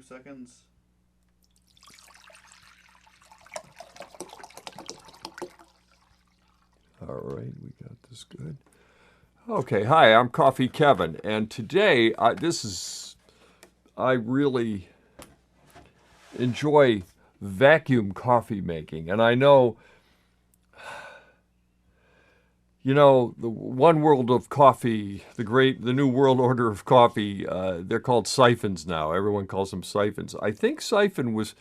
seconds. All right, we got this good. Okay, hi, I'm Coffee Kevin, and today I really enjoy vacuum coffee making, and I know, the one world of coffee, the new world order of coffee, they're called siphons now. Everyone calls them siphons. I think siphon was,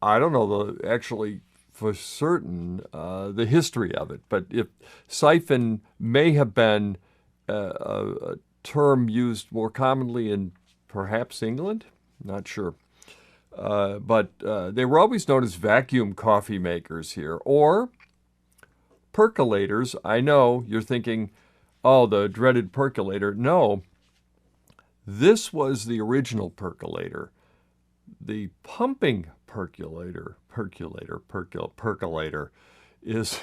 I don't know actually for certain the history of it, but if siphon may have been a term used more commonly in perhaps England, not sure. But they were always known as vacuum coffee makers here, or percolators. I know you're thinking, oh, the dreaded percolator. No, this was the original percolator. The pumping percolator is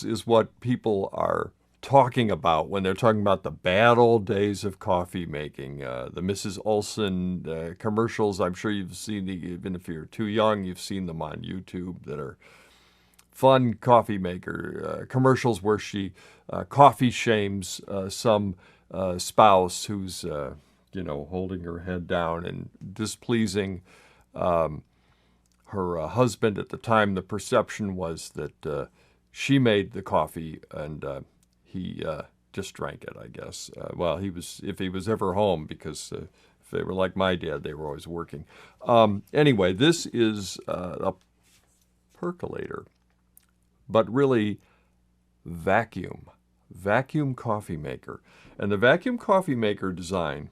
is what people are talking about when they're talking about the bad old days of coffee making. The Mrs. Olson commercials, I'm sure you've seen, even if you're too young, you've seen them on YouTube, that are fun coffee maker commercials where she coffee shames some spouse who's holding her head down and displeasing her husband. At the time, the perception was that she made the coffee and he just drank it, I guess. Well, if he was ever home, because if they were like my dad, they were always working. Anyway, this is a percolator, but really vacuum coffee maker. And the vacuum coffee maker design,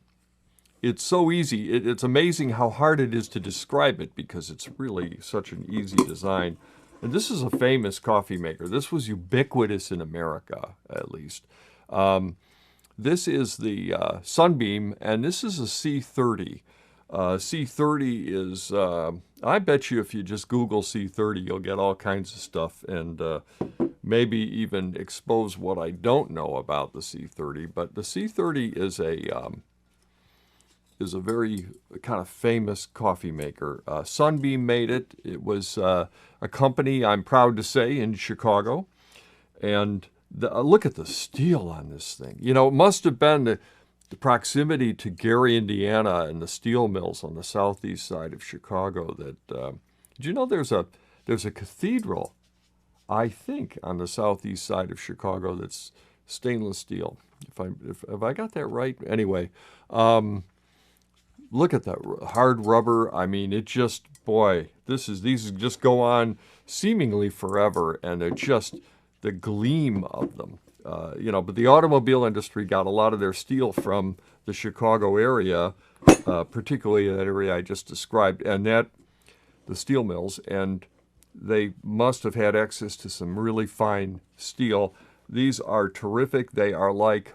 it's so easy. It's amazing how hard it is to describe it, because it's really such an easy design. And this is a famous coffee maker. This was ubiquitous in America, at least. This is the Sunbeam, and this is a C30. C30 is, I bet you if you just Google C30, you'll get all kinds of stuff, and maybe even expose what I don't know about the C30. But the C30 is a very kind of famous coffee maker. Sunbeam made it. It was a company, I'm proud to say, in Chicago. And look at the steel on this thing. It must have been the proximity to Gary, Indiana, and the steel mills on the southeast side of Chicago that, did you know there's a cathedral, I think, on the southeast side of Chicago that's stainless steel. If I got that right? Anyway, look at that hard rubber. I mean, it just, boy, these just go on seemingly forever, and they're just the gleam of them. But the automobile industry got a lot of their steel from the Chicago area, particularly that area I just described, and the steel mills, and they must have had access to some really fine steel. These are terrific. They are like,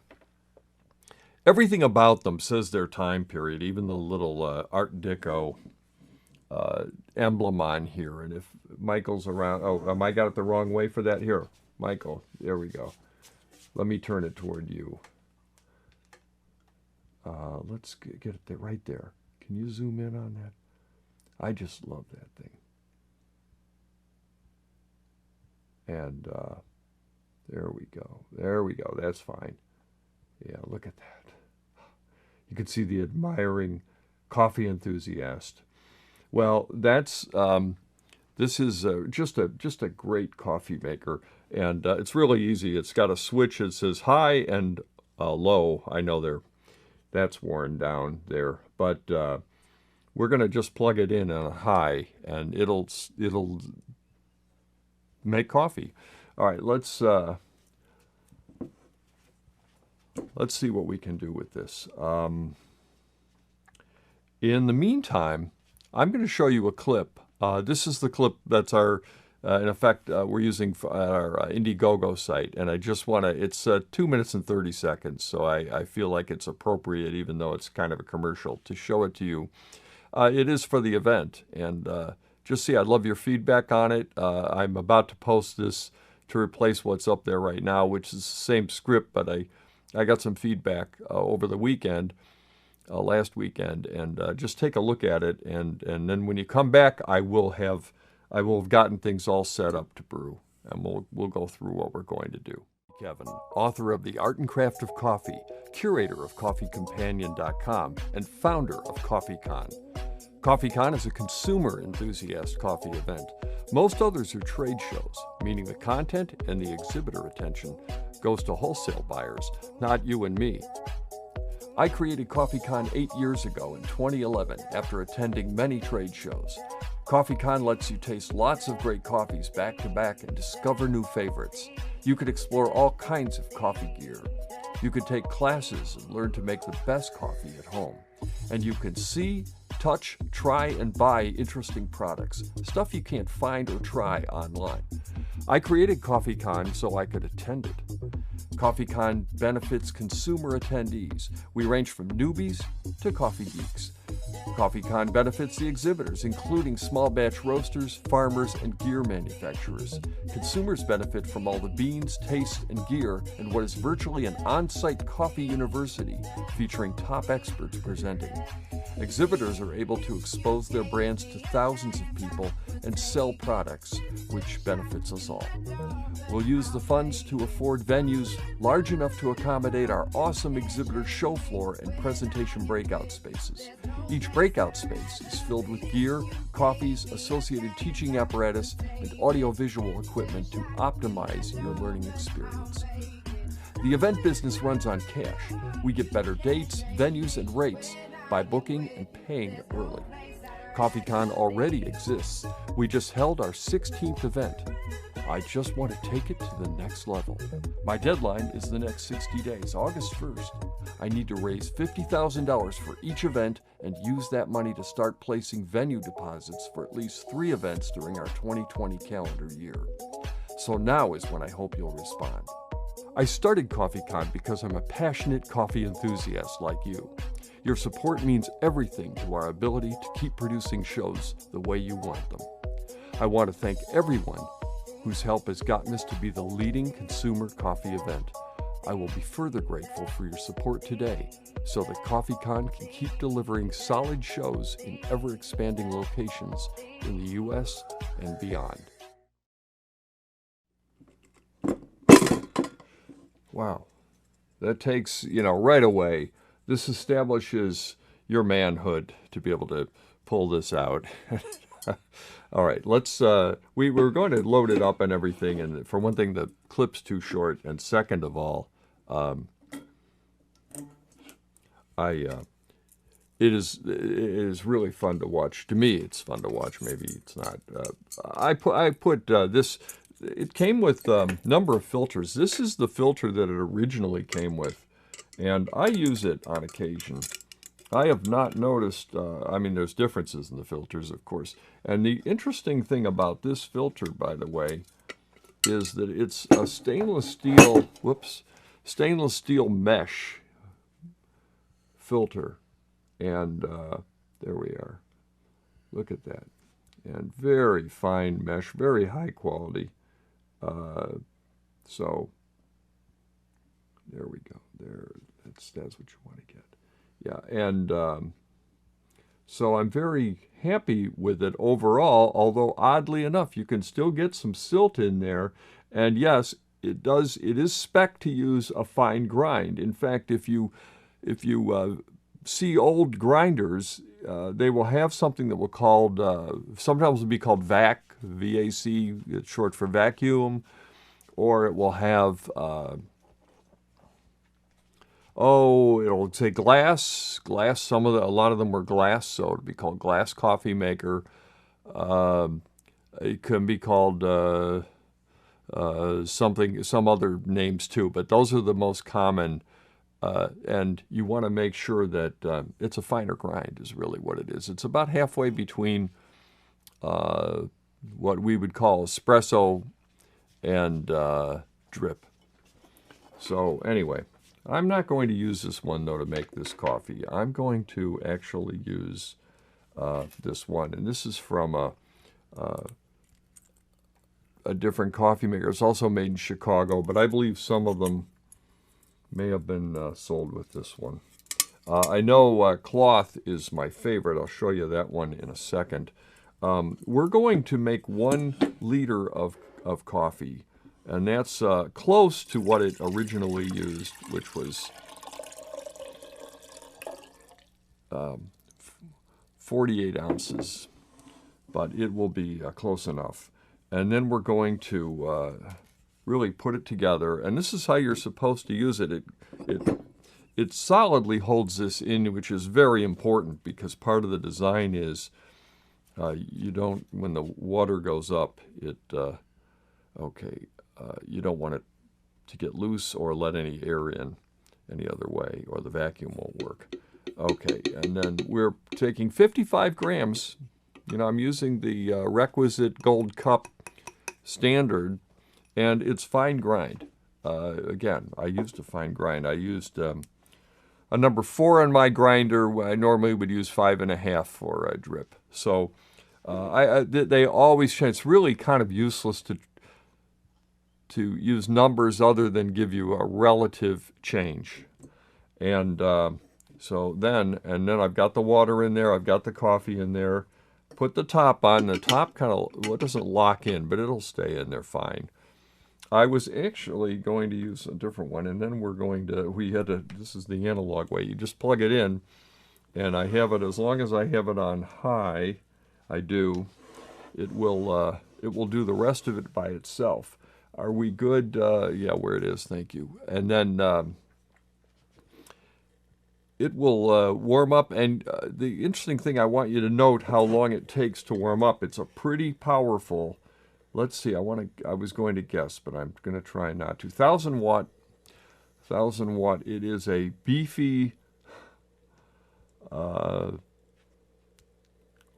everything about them says their time period, even the little Art Deco emblem on here. And if Michael's around, I got it the wrong way for that? Here, Michael, there we go. Let me turn it toward you. Let's get it there, right there. Can you zoom in on that? I just love that thing. And there we go. There we go. That's fine. Yeah, look at that. You can see the admiring coffee enthusiast. Well, this is just a great coffee maker, and it's really easy. It's got a switch that says high and low. I know that's worn down there, but we're going to just plug it in on a high, and it'll make coffee. All right, let's see what we can do with this. In the meantime, I'm going to show you a clip. This is the clip that's in effect, we're using for our Indiegogo site. And I just want to, it's 2 minutes and 30 seconds, so I feel like it's appropriate, even though it's kind of a commercial, to show it to you. It is for the event. And just see, I'd love your feedback on it. I'm about to post this to replace what's up there right now, which is the same script, but I I got some feedback over the weekend, last weekend, and just take a look at it, and then when you come back, I will have gotten things all set up to brew, and we'll go through what we're going to do. Kevin, author of The Art and Craft of Coffee, curator of CoffeeCompanion.com, and founder of CoffeeCon. CoffeeCon is a consumer enthusiast coffee event. Most others are trade shows, meaning the content and the exhibitor attention goes to wholesale buyers, not you and me. I created CoffeeCon 8 years ago in 2011 after attending many trade shows. CoffeeCon lets you taste lots of great coffees back to back and discover new favorites. You could explore all kinds of coffee gear. You could take classes and learn to make the best coffee at home. And you can see, touch, try, and buy interesting products, stuff you can't find or try online. I created CoffeeCon so I could attend it. CoffeeCon benefits consumer attendees. We range from newbies to coffee geeks. CoffeeCon benefits the exhibitors, including small batch roasters, farmers, and gear manufacturers. Consumers benefit from all the beans, taste, and gear in what is virtually an on-site coffee university featuring top experts presenting. Exhibitors are able to expose their brands to thousands of people and sell products, which benefits us all. We'll use the funds to afford venues large enough to accommodate our awesome exhibitor show floor and presentation breakout spaces. Each breakout space is filled with gear, coffees, associated teaching apparatus, and audiovisual equipment to optimize your learning experience. The event business runs on cash. We get better dates, venues, and rates by booking and paying early. CoffeeCon already exists. We just held our 16th event. I just want to take it to the next level. My deadline is the next 60 days, August 1st. I need to raise $50,000 for each event and use that money to start placing venue deposits for at least 3 events during our 2020 calendar year. So now is when I hope you'll respond. I started CoffeeCon because I'm a passionate coffee enthusiast like you. Your support means everything to our ability to keep producing shows the way you want them. I want to thank everyone whose help has gotten us to be the leading consumer coffee event. I will be further grateful for your support today so that CoffeeCon can keep delivering solid shows in ever-expanding locations in the U.S. and beyond. Wow. That takes, right away, this establishes your manhood to be able to pull this out. All right, let's, we were going to load it up and everything, and for one thing, the clip's too short, and second of all, it is really fun to watch. To me, it's fun to watch. Maybe it's not. I put this. It came with a number of filters. This is the filter that it originally came with, and I use it on occasion. I have not noticed, there's differences in the filters, of course. And the interesting thing about this filter, by the way, is that it's a stainless steel mesh filter. And there we are. Look at that. And very fine mesh, very high quality. So there we go. That's what you want to get. Yeah, and so I'm very happy with it overall, although oddly enough, you can still get some silt in there. And yes, it is spec to use a fine grind. In fact, if you see old grinders, they will have something that will called, sometimes will be called VAC, V-A-C, it's short for vacuum, or it will have, it'll say glass. A lot of them were glass, so it'd be called glass coffee maker. It can be called some other names too, but those are the most common. And you want to make sure that it's a finer grind is really what it is. It's about halfway between what we would call espresso and drip. So anyway, I'm not going to use this one, though, to make this coffee. I'm going to actually use this one. And this is from a different coffee maker. It's also made in Chicago, but I believe some of them may have been sold with this one. I know cloth is my favorite. I'll show you that one in a second. We're going to make 1 liter of coffee, and that's close to what it originally used, which was 48 ounces, but it will be close enough. And then we're going to really put it together, and this is how you're supposed to use it. It solidly holds this in, which is very important because part of the design is you don't, when the water goes up, you don't want it to get loose or let any air in any other way, or the vacuum won't work. Okay, and then we're taking 55 grams. You know, I'm using the requisite gold cup standard, and it's fine grind. Again, I used a fine grind. I used a number 4 on my grinder. I normally would use 5.5 for a drip. So they always change. It's really kind of useless to use numbers other than give you a relative change. And so then I've got the water in there. I've got the coffee in there. Put the top on. The top kind of, well, it doesn't lock in, but it'll stay in there fine. I was actually going to use a different one, and then this is the analog way. You just plug it in, and I have it, as long as I have it on high, it will do the rest of it by itself. Are we good? Yeah, where it is, thank you. And then it will warm up, and the interesting thing, I want you to note how long it takes to warm up. It's a pretty powerful, let's see, I was going to guess, but I'm going to try not to. 1,000 watt, it is a beefy,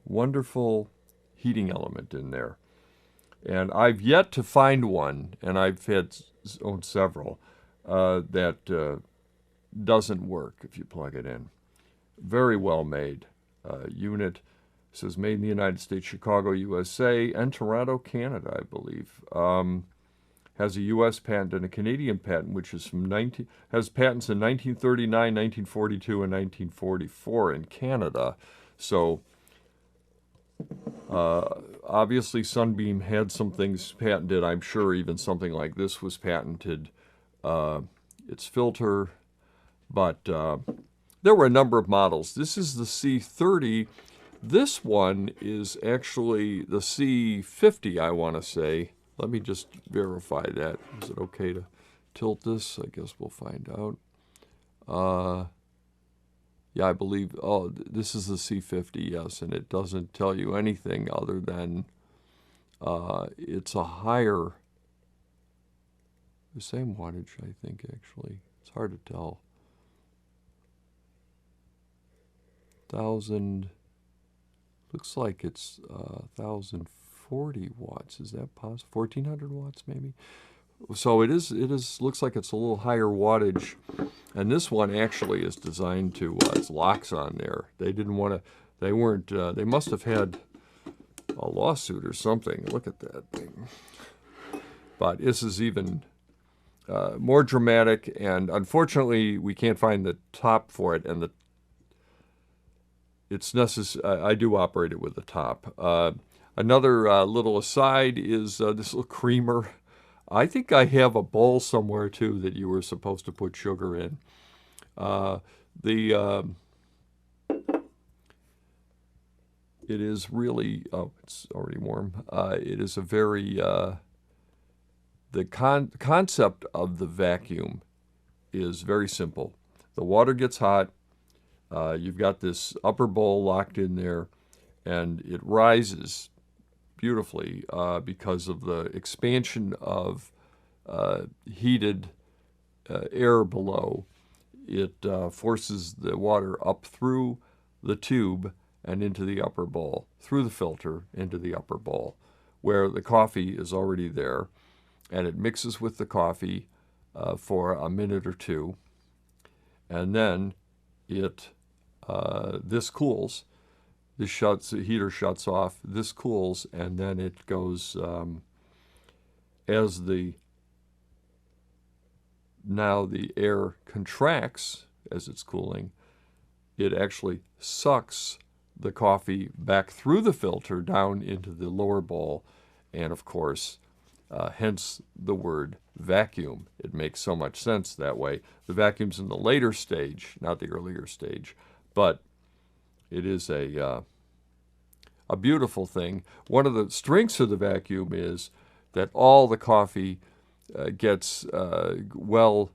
wonderful heating element in there. And I've yet to find one, and I've owned several, that doesn't work if you plug it in. Very well made unit. It says made in the United States, Chicago, USA, and Toronto, Canada, I believe. Has a U.S. patent and a Canadian patent, which is has patents in 1939, 1942, and 1944 in Canada. So obviously Sunbeam had some things patented. I'm sure even something like this was patented. Its filter. But there were a number of models. This is the C30. This one is actually the C50, I want to say. Let me just verify that. Is it okay to tilt this? I guess we'll find out. Yeah, I believe, this is the C50, yes, and it doesn't tell you anything other than it's a higher, the same wattage, I think, actually. It's hard to tell. 1,000, looks like it's 1,040 watts. Is that possible? 1,400 watts maybe? So it is, looks like it's a little higher wattage. And this one actually is designed to, it's locks on there. They didn't want to, they must have had a lawsuit or something. Look at that thing. But this is even more dramatic, and unfortunately we can't find the top for it, and it's necessary. I do operate it with the top. Another little aside is this little creamer. I think I have a bowl somewhere too that you were supposed to put sugar in. It is really, oh, it's already warm. It is a very, the concept of the vacuum is very simple. The water gets hot. You've got this upper bowl locked in there, and it rises beautifully because of the expansion of heated air below. It forces the water up through the tube and into the upper bowl, through the filter into the upper bowl, where the coffee is already there, and it mixes with the coffee for a minute or two, and then this cools. The heater shuts off. This cools, and then it goes as the now the air contracts as it's cooling. It actually sucks the coffee back through the filter down into the lower bowl, and of course, hence the word vacuum. It makes so much sense that way. The vacuum's in the later stage, not the earlier stage, but it is a beautiful thing. One of the strengths of the vacuum is that all the coffee gets well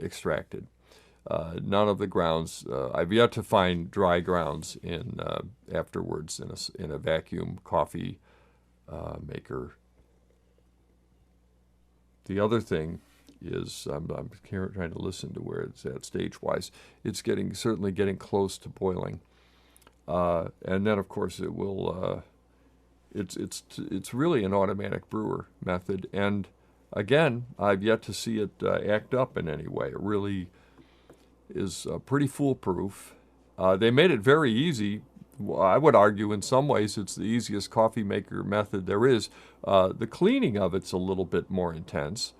extracted. None of the grounds. I've yet to find dry grounds in afterwards in a vacuum coffee maker. The other thing is I'm trying to listen to where it's at stage-wise. It's certainly getting close to boiling, and then of course it will. It's really an automatic brewer method, and again, I've yet to see it act up in any way. It really is pretty foolproof. They made it very easy. I would argue in some ways it's the easiest coffee maker method there is. The cleaning of it's a little bit more intense.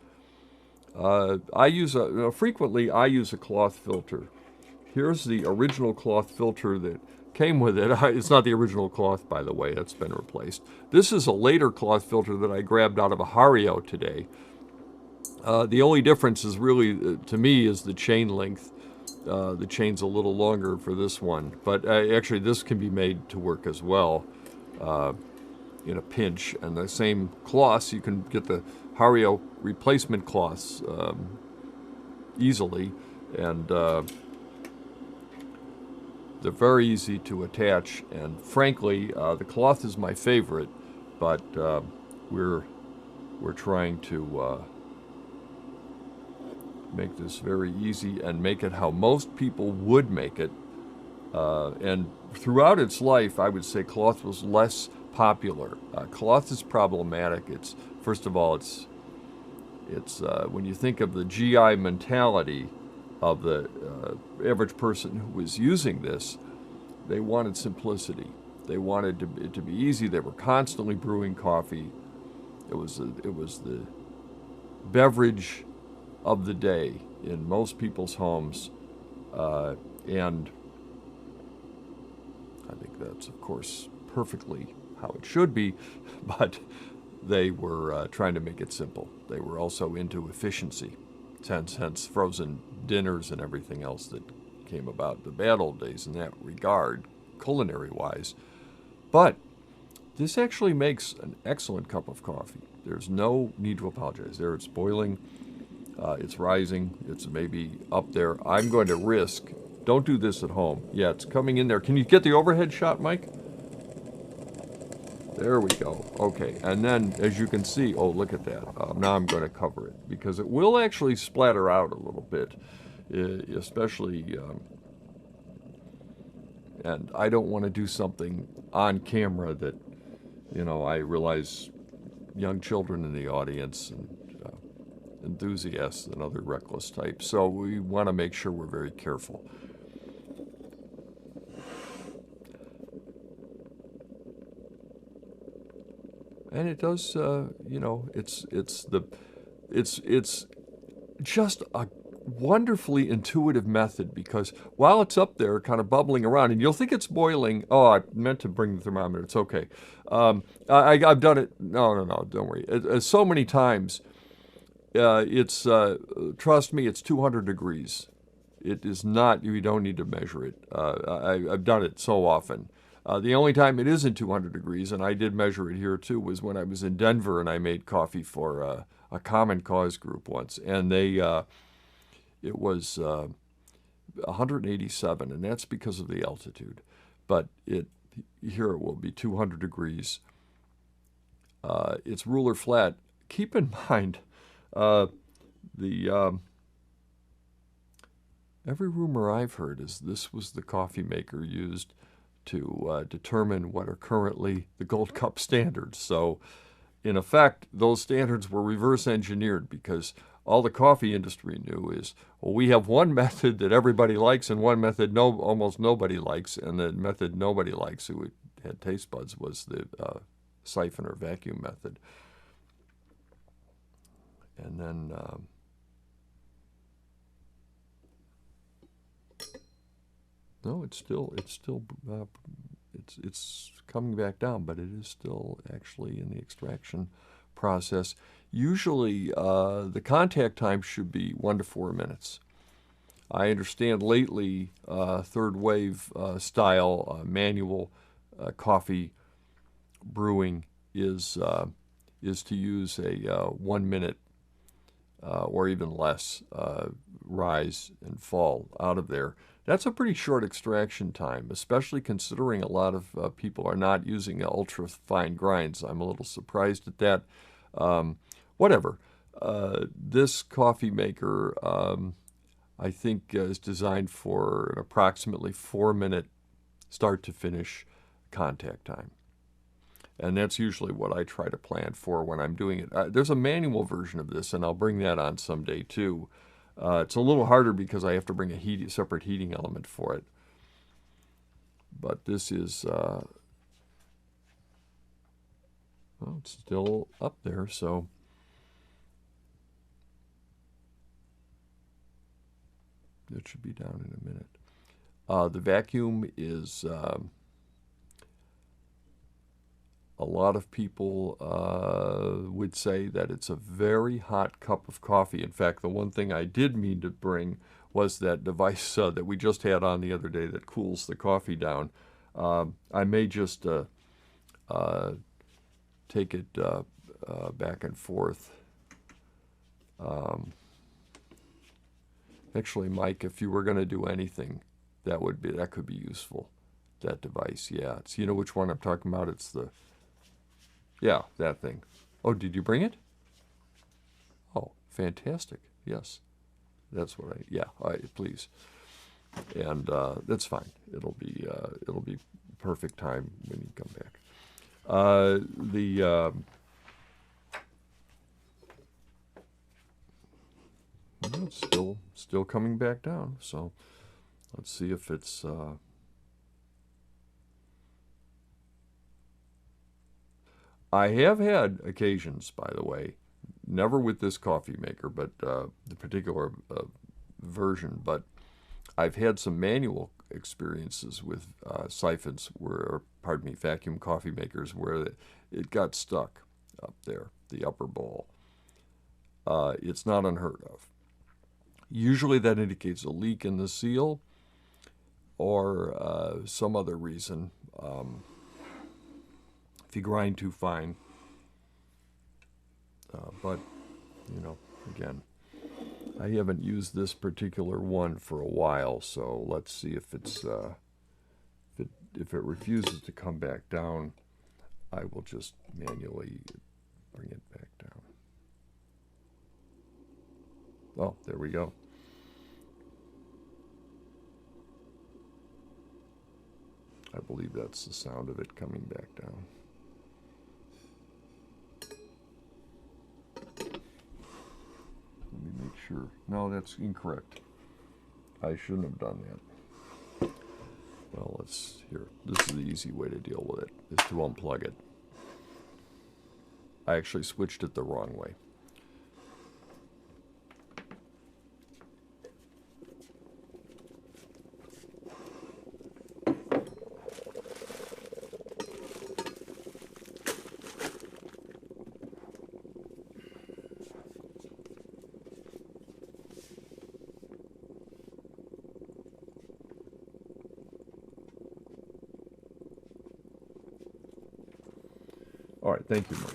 Frequently I use a cloth filter. Here's the original cloth filter that came with it. It's not the original cloth, by the way. That's been replaced. This is a later cloth filter that I grabbed out of a Hario today. The only difference is really, to me, is the chain length. The chain's a little longer for this one, but actually this can be made to work as well in a pinch. And the same cloths, you can get the Hario replacement cloths easily, and they're very easy to attach. And frankly, the cloth is my favorite, but we're trying to make this very easy and make it how most people would make it. And throughout its life, I would say cloth was less popular. Cloth is problematic. First of all, it's when you think of the GI mentality of the average person who was using this, they wanted simplicity. They wanted it to be easy. They were constantly brewing coffee. It was the beverage of the day in most people's homes, and I think that's, of course, perfectly how it should be, but they were trying to make it simple. They were also into efficiency, hence frozen dinners and everything else that came about the bad old days in that regard, culinary-wise. But this actually makes an excellent cup of coffee. There's no need to apologize. There it's boiling. It's rising. It's maybe up there. I'm going to risk. Don't do this at home. Yeah, it's coming in there. Can you get the overhead shot, Mike? There we go. Okay, and then as you can see, oh, look at that. Now I'm going to cover it because it will actually splatter out a little bit, especially, and I don't want to do something on camera that, I realize young children in the audience and enthusiasts and other reckless types. So we want to make sure we're very careful. And it does, it's just a wonderfully intuitive method because while it's up there kind of bubbling around, and you'll think it's boiling. Oh, I meant to bring the thermometer. It's okay. I've done it. No, don't worry. So many times. Trust me, it's 200 degrees. It is not, you don't need to measure it. I've done it so often. The only time it isn't 200 degrees, and I did measure it here too, was when I was in Denver and I made coffee for a Common Cause group once. And it was 187, and that's because of the altitude. But here it will be 200 degrees. It's ruler flat. Keep in mind, every rumor I've heard is this was the coffee maker used to determine what are currently the Gold Cup standards. So, in effect, those standards were reverse engineered because all the coffee industry knew is, well, we have one method that everybody likes and one method almost nobody likes, and the method nobody likes who had taste buds was the siphon or vacuum method. And then no, it's coming back down, but it is still actually in the extraction process. Usually, the contact time should be 1 to 4 minutes. I understand lately, third wave style manual coffee brewing is to use a 1 minute or even less rise and fall out of there. That's a pretty short extraction time, especially considering a lot of people are not using ultra fine grinds. I'm a little surprised at that. Whatever. This coffee maker, I think, is designed for an approximately 4-minute start to finish contact time. And that's usually what I try to plan for when I'm doing it. There's a manual version of this, and I'll bring that on someday too. It's a little harder because I have to bring a separate heating element for it. But this is, well, it's still up there, so it should be down in a minute. The vacuum is, a lot of people would say that it's a very hot cup of coffee. In fact, the one thing I did mean to bring was that device that we just had on the other day that cools the coffee down. I may just take it back and forth. Actually, Mike, if you were going to do anything, that could be useful. That device, yeah. It's, you know which one I'm talking about? It's the, yeah, that thing. Oh, did you bring it? Oh, fantastic. Yes, that's what yeah. Please, and that's fine. It'll be perfect time when you come back. Well, it's still coming back down. So let's see if it's. I have had occasions, by the way, never with this coffee maker, but the particular version, but I've had some manual experiences with siphons vacuum coffee makers where it got stuck up there, the upper bowl. It's not unheard of. Usually that indicates a leak in the seal or some other reason. If you grind too fine. But, you know, again, I haven't used this particular one for a while, so let's see if it's if it refuses to come back down. I will just manually bring it back down. Oh, there we go. I believe that's the sound of it coming back down. Let me make sure. No, that's incorrect. I shouldn't have done that. Well, this is the easy way to deal with it, is to unplug it. I actually switched it the wrong way. All right, thank you, Mike.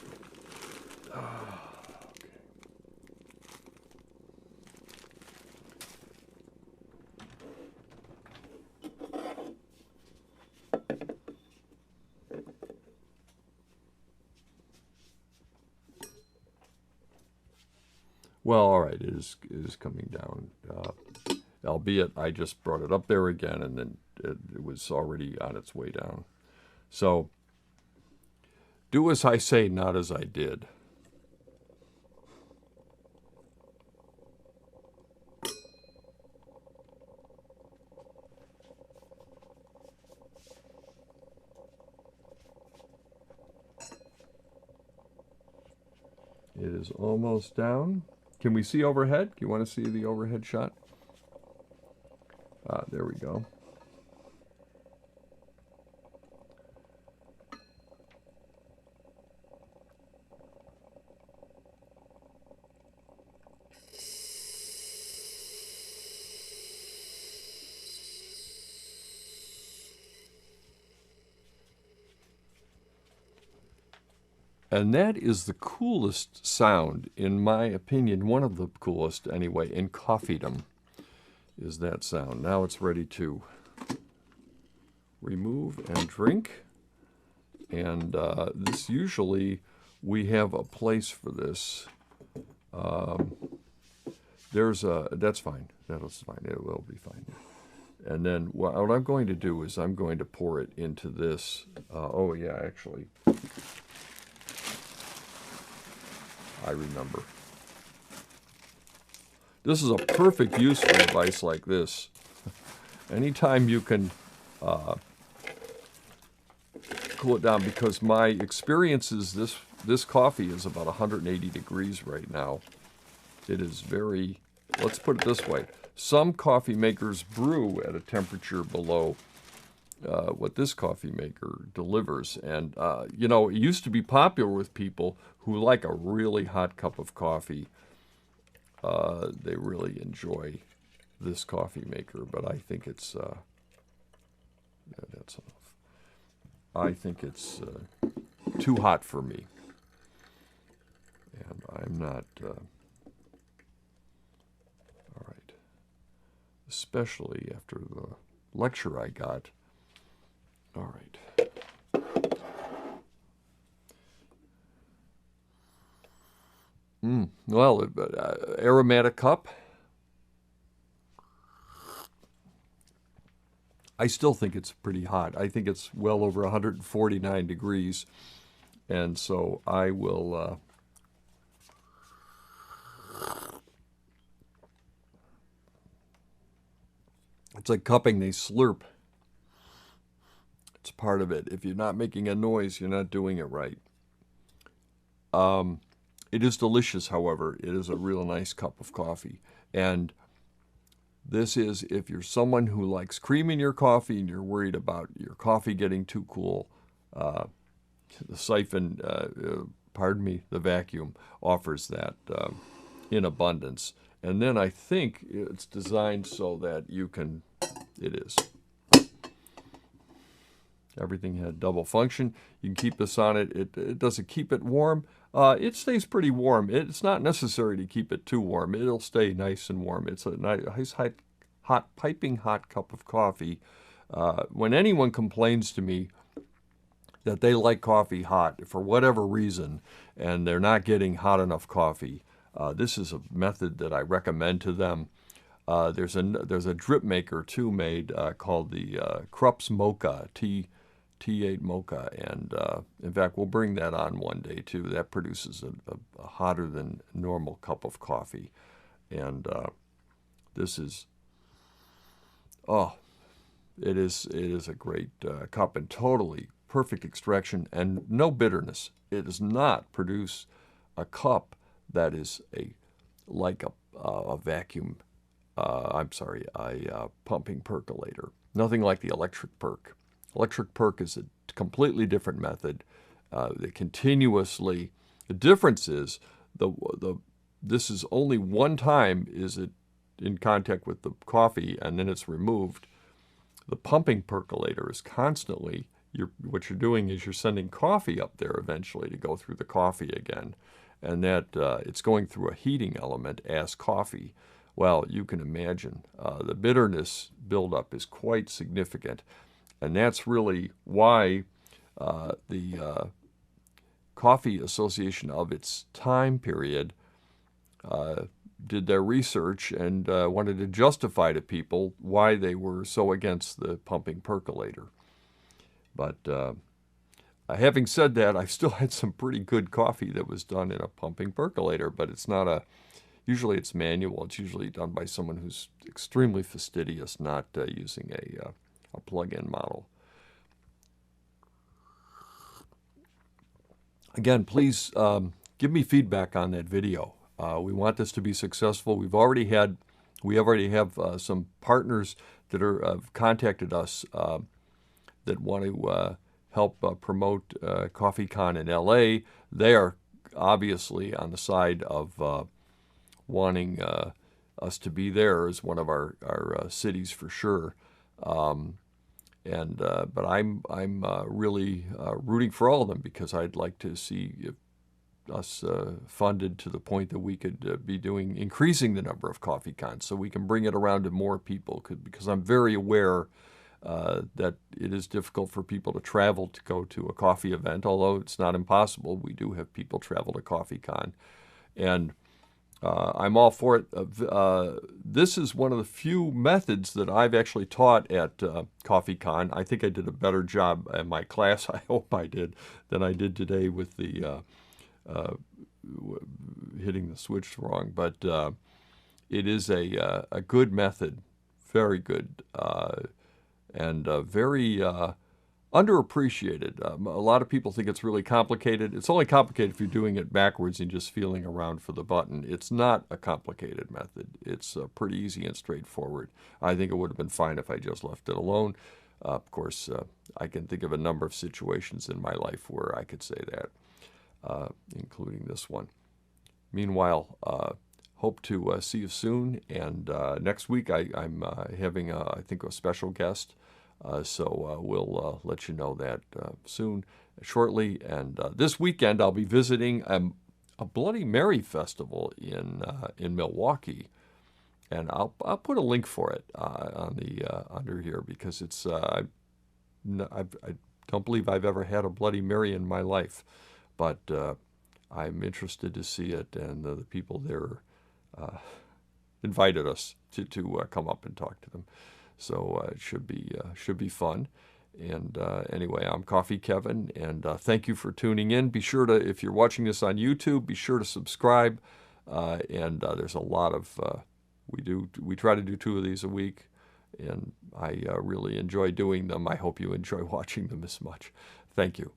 Well, all right, it is coming down, albeit I just brought it up there again, and then it was already on its way down. So, do as I say, not as I did. It is almost down. Can we see overhead? Do you want to see the overhead shot? There we go. And that is the coolest sound, in my opinion, one of the coolest anyway, in coffeedom, is that sound. Now it's ready to remove and drink. And this usually, we have a place for this. That's fine. That's fine. It will be fine. And then what I'm going to do is I'm going to pour it into this. Oh, yeah, actually. I remember. This is a perfect use for a device like this. Anytime you can cool it down, because my experience is this coffee is about 180 degrees right now. It is very, let's put it this way, some coffee makers brew at a temperature below what this coffee maker delivers. And, you know, it used to be popular with people who like a really hot cup of coffee. They really enjoy this coffee maker, but I think it's, yeah, that's enough. I think it's too hot for me. And I'm not, all right, especially after the lecture I got. All right. Well, aromatic cup. I still think it's pretty hot. I think it's well over 149 degrees. And so I will... it's like cupping, they slurp. It's part of it. If you're not making a noise, you're not doing it right. It is delicious, however. It is a real nice cup of coffee. And this is, if you're someone who likes cream in your coffee and you're worried about your coffee getting too cool, the siphon, pardon me, the vacuum offers that in abundance. And then I think it's designed so that you can, it is. Everything had double function. You can keep this on it. It doesn't keep it warm. It stays pretty warm. It's not necessary to keep it too warm. It'll stay nice and warm. It's a nice, hot, piping hot cup of coffee. When anyone complains to me that they like coffee hot for whatever reason, and they're not getting hot enough coffee, this is a method that I recommend to them. There's a drip maker too made called the Krups Mocha, T8 Mocha, and in fact we'll bring that on one day too. That produces a hotter than normal cup of coffee, and this is, oh, it is a great cup and totally perfect extraction and no bitterness. It does not produce a cup that is like a vacuum. I'm sorry, a pumping percolator. Nothing like the electric perk. Electric perk is a completely different method. They continuously, the difference is this is only one time is it in contact with the coffee and then it's removed. The pumping percolator is constantly, what you're doing is you're sending coffee up there eventually to go through the coffee again. And that it's going through a heating element as coffee. Well, you can imagine the bitterness buildup is quite significant. And that's really why the Coffee Association of its time period did their research and wanted to justify to people why they were so against the pumping percolator. But having said that, I've still had some pretty good coffee that was done in a pumping percolator, but it's not usually it's manual. It's usually done by someone who's extremely fastidious, not using a plug-in model. Again, please give me feedback on that video. We want this to be successful. We already have some partners that have contacted us that want to help promote CoffeeCon in LA. They are obviously on the side of wanting us to be there as one of our cities for sure. But I'm really rooting for all of them because I'd like to see us funded to the point that we could be increasing the number of coffee cons so we can bring it around to more people. Because I'm very aware that it is difficult for people to travel to go to a coffee event, although it's not impossible. We do have people travel to CoffeeCon, and I'm all for it. This is one of the few methods that I've actually taught at CoffeeCon. I think I did a better job in my class, I hope I did, than I did today with the hitting the switch wrong. But it is a good method, very good, and very underappreciated. A lot of people think it's really complicated. It's only complicated if you're doing it backwards and just feeling around for the button. It's not a complicated method. It's pretty easy and straightforward. I think it would have been fine if I just left it alone. Of course, I can think of a number of situations in my life where I could say that, including this one. Meanwhile, hope to see you soon. And next week I'm having, I think, a special guest. So we'll let you know that shortly. And this weekend I'll be visiting a Bloody Mary festival in Milwaukee, and I'll put a link for it on the under here because it's I don't believe I've ever had a Bloody Mary in my life, but I'm interested to see it, and the people there invited us to come up and talk to them. So it should be fun. And anyway, I'm Coffee Kevin, and thank you for tuning in. Be sure to, if you're watching this on YouTube, be sure to subscribe. And there's a lot of we try to do 2 of these a week, and I really enjoy doing them. I hope you enjoy watching them as much. Thank you.